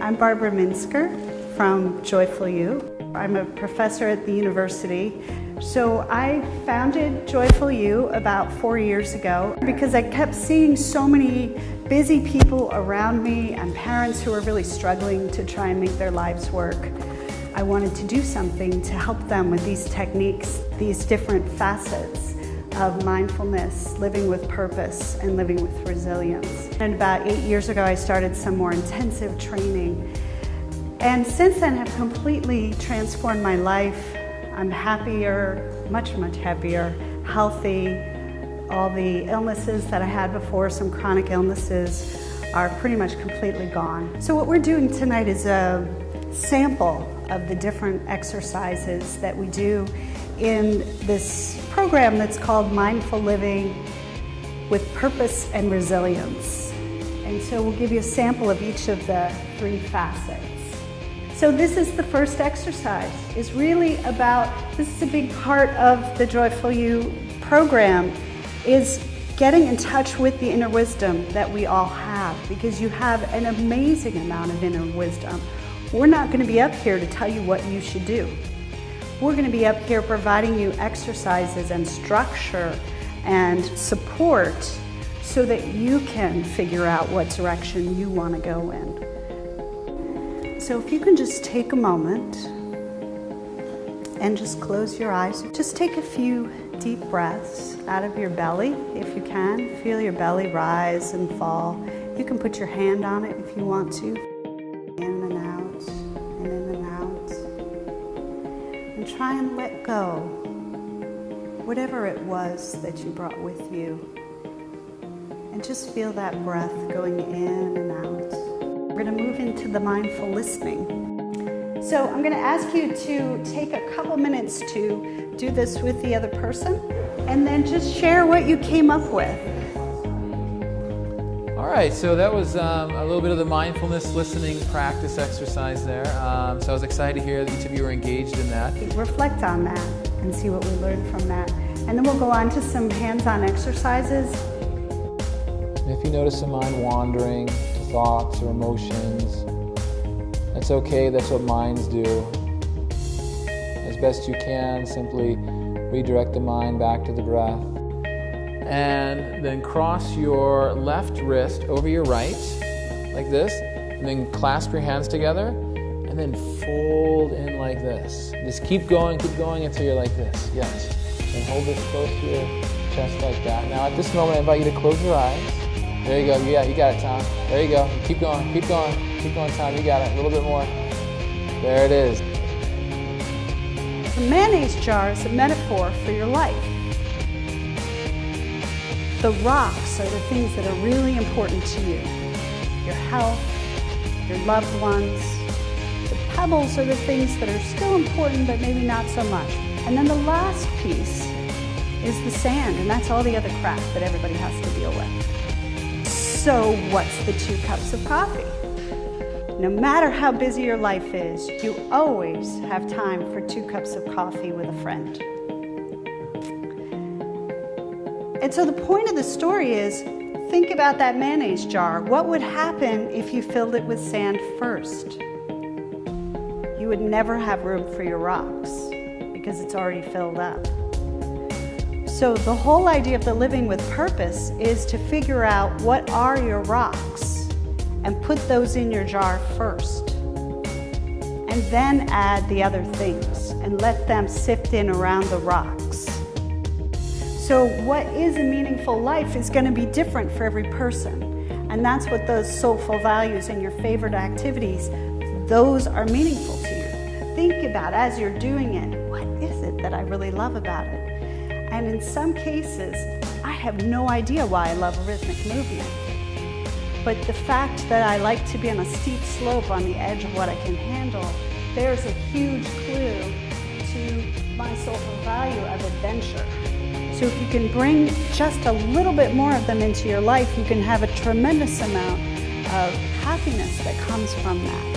I'm Barbara Minsker from Joyful You. I'm a professor at the university. So I founded Joyful You about 4 years ago because I kept seeing so many busy people around me and parents who were really struggling to try and make their lives work. I wanted to do something to help them with these techniques, these different facets of mindfulness, living with purpose, and living with resilience. And about 8 years ago, I started some more intensive training. And since then, have completely transformed my life. I'm happier, much happier, healthy. All the illnesses that I had before, some chronic illnesses, are pretty much completely gone. So what we're doing tonight is a sample of the different exercises that we do in this program that's called Mindful Living with Purpose and Resilience. And so we'll give you a sample of each of the 3 facets. So this is the first exercise. It's really about, this is a big part of the Joyful You program, is getting in touch with the inner wisdom that we all have, because you have an amazing amount of inner wisdom. We're not going to be up here to tell you what you should do. We're going to be up here providing you exercises and structure and support so that you can figure out what direction you want to go in. So if you can just take a moment and just close your eyes. Just take a few deep breaths out of your belly if you can. Feel your belly rise and fall. You can put your hand on it if you want to. In and out, and in and out. And try and let go whatever it was that you brought with you. And just feel that breath going in and out. We're going to move into the mindful listening. So I'm going to ask you to take a couple minutes to do this with the other person, and then just share what you came up with. All right, so that was a little bit of the mindfulness listening practice exercise there. So I was excited to hear that each of you were engaged in that. Reflect on that and see what we learned from that. And then we'll go on to some hands-on exercises. If you notice the mind wandering to thoughts or emotions, that's okay, that's what minds do. As best you can, simply redirect the mind back to the breath. And then cross your left wrist over your right, like this, and then clasp your hands together, and then fold in like this. Just keep going until you're like this, yes. And hold this close to your chest like that. Now at this moment, I invite you to close your eyes. There you go, yeah, you got it, Tom. There you go, keep going, Tom, you got it, a little bit more. There it is. The mayonnaise jar is a metaphor for your life. The rocks are the things that are really important to you. Your health, your loved ones. The pebbles are the things that are still important, but maybe not so much. And then the last piece is the sand, and that's all the other crap that everybody has to deal with. So what's the 2 cups of coffee? No matter how busy your life is, you always have time for 2 cups of coffee with a friend. And so the point of the story is, think about that mayonnaise jar. What would happen if you filled it with sand first? You would never have room for your rocks because it's already filled up. So the whole idea of the living with purpose is to figure out what are your rocks and put those in your jar first. And then add the other things and let them sift in around the rocks. So what is a meaningful life is going to be different for every person. And that's what those soulful values and your favorite activities, those are meaningful to you. Think about, as you're doing it, what is it that I really love about it? And in some cases, I have no idea why I love a rhythmic movement. But the fact that I like to be on a steep slope on the edge of what I can handle, there's a huge clue to my soulful value of adventure. So if you can bring just a little bit more of them into your life, you can have a tremendous amount of happiness that comes from that.